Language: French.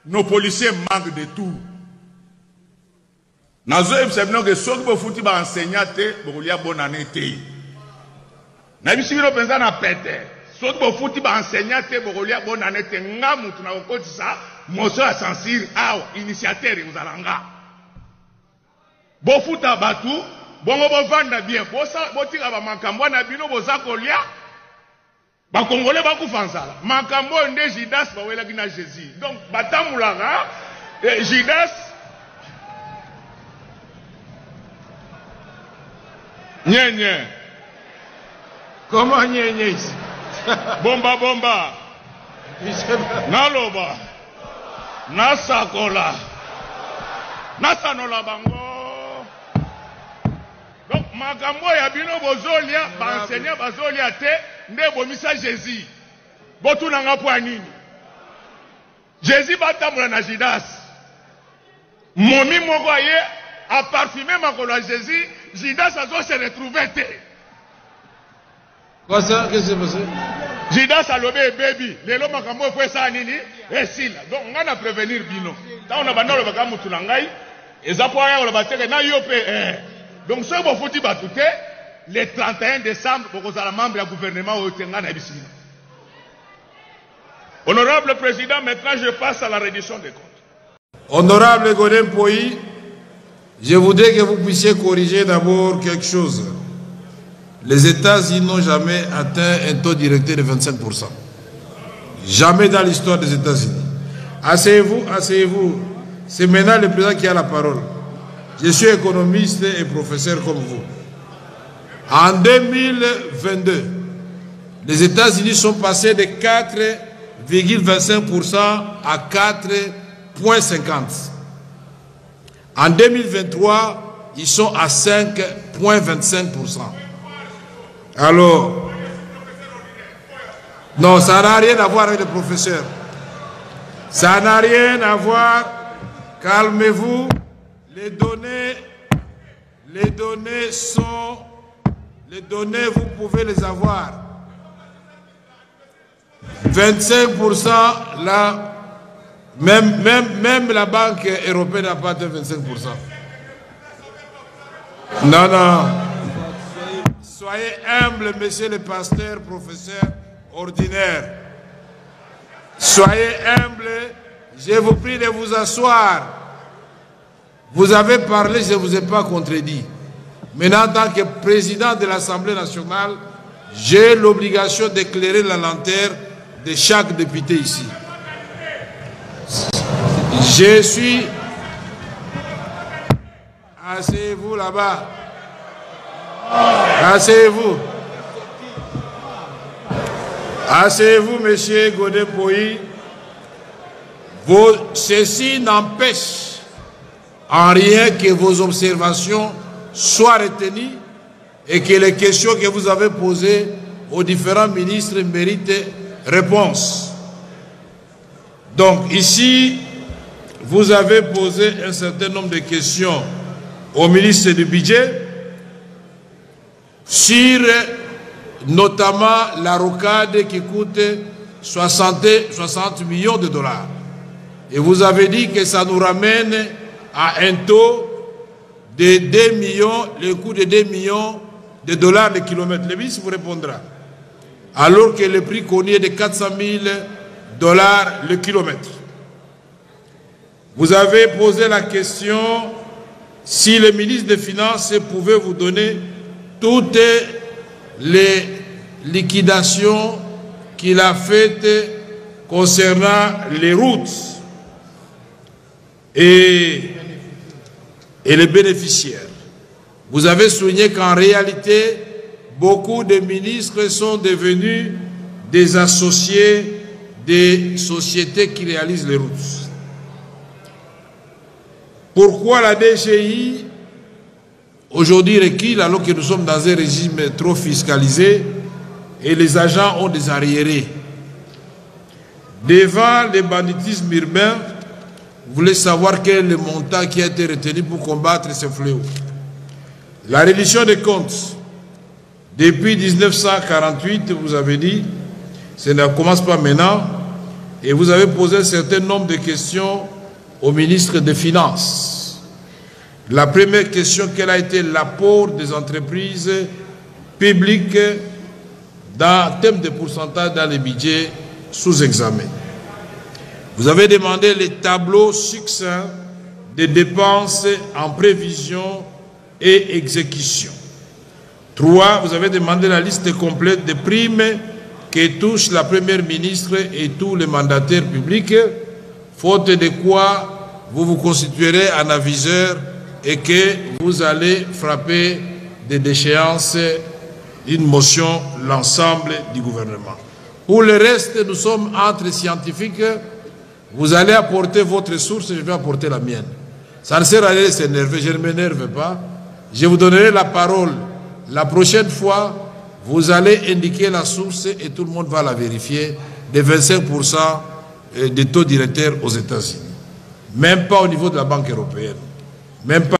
nos policiers manquent de tout. Nazo ebsebno que soki bo futi ba enseignant te bolia bonne année te. Na bisibiro penza na pete. Soki bo futi ba enseignant te bolia bonne année te ngamu tuna okotisa moso ya censure awa initiateur uzalanga. Bo futa batu bongo bo vanda bien bo tika ba makambo na bino boza kolia ba congolais ba kufanzala. Makambo nde Judas ba wela kina Jésus. Donc batamulanga Judas Nyenye. Comment nyenye ici? Bomba bomba. Naloba. Nasakola. Nasanola bango. Donc makambo ya bino bozolia ba enseignant bazolia te nde bomisa Jésus. Botuna nga po nini? Jésus batamula na Judas. Momi moko aye a parfumé makolo Jésus. Judas a se retrouvé. Quoi ça? Qu'est-ce qui s'est passé? Judas a lobé baby. Les lois makambo fwe sa nini? Et s'il. Donc on a prévenir bino. Tant on a bandé le bakamu tunangai. Et ça pour aller au bateke na yope. Donc ce bon fouti batouté. Le 31 décembre pour que la membre du gouvernement au Tenga na bisina. Honorable président, maintenant je passe à la reddition des comptes. Honorable Godin Poyi, je voudrais que vous puissiez corriger d'abord quelque chose. Les États-Unis n'ont jamais atteint un taux directeur de 25%. Jamais dans l'histoire des États-Unis. Asseyez-vous, asseyez-vous. C'est maintenant le président qui a la parole. Je suis économiste et professeur comme vous. En 2022, les États-Unis sont passés de 4,25% à 4,50%. En 2023, ils sont à 5,25%. Alors, non, ça n'a rien à voir avec le professeur. Ça n'a rien à voir. Calmez-vous. Les données vous pouvez les avoir. 25% là. Même la Banque européenne n'a pas atteint 25%. Non, non. Soyez humble, monsieur le pasteur, professeur ordinaire. Soyez humble. Je vous prie de vous asseoir. Vous avez parlé, je ne vous ai pas contredit. Maintenant, en tant que président de l'Assemblée nationale, j'ai l'obligation d'éclairer la lanterne de chaque député ici. Je suis... Asseyez-vous là-bas. Asseyez-vous. Asseyez-vous, monsieur Godin Poyi. Ceci n'empêche en rien que vos observations soient retenues et que les questions que vous avez posées aux différents ministres méritent réponse. Donc ici, vous avez posé un certain nombre de questions au ministre du Budget sur notamment la rocade qui coûte 60 millions de dollars. Et vous avez dit que ça nous ramène à un taux de 2 millions, le coût de 2 millions de dollars le kilomètre. Le ministre vous répondra. Alors que le prix connu est de 400 000 dollars le kilomètre. Vous avez posé la question si le ministre des Finances pouvait vous donner toutes les liquidations qu'il a faites concernant les routes et les bénéficiaires. Vous avez souligné qu'en réalité, beaucoup de ministres sont devenus des associés des sociétés qui réalisent les routes. Pourquoi la DGI aujourd'hui recule alors que nous sommes dans un régime trop fiscalisé et les agents ont des arriérés? Devant le banditisme urbain, vous voulez savoir quel est le montant qui a été retenu pour combattre ce fléau. La reddition des comptes, depuis 1948, vous avez dit, ça ne commence pas maintenant, et vous avez posé un certain nombre de questions au ministre des Finances. La première question, quel a été l'apport des entreprises publiques en termes de pourcentage dans les budgets sous examen? Vous avez demandé les tableaux succincts des dépenses en prévision et exécution. 3. Vous avez demandé la liste complète des primes que touche la Première ministre et tous les mandataires publics, faute de quoi vous vous constituerez en aviseur et que vous allez frapper des déchéances d'une motion l'ensemble du gouvernement. Pour le reste, nous sommes entre scientifiques. Vous allez apporter votre source et je vais apporter la mienne. Ça ne sert à rien de s'énerver, je ne m'énerve pas. Je vous donnerai la parole. La prochaine fois, vous allez indiquer la source et tout le monde va la vérifier, des 25% des taux directeurs aux États-Unis. Même pas au niveau de la Banque européenne. Même pas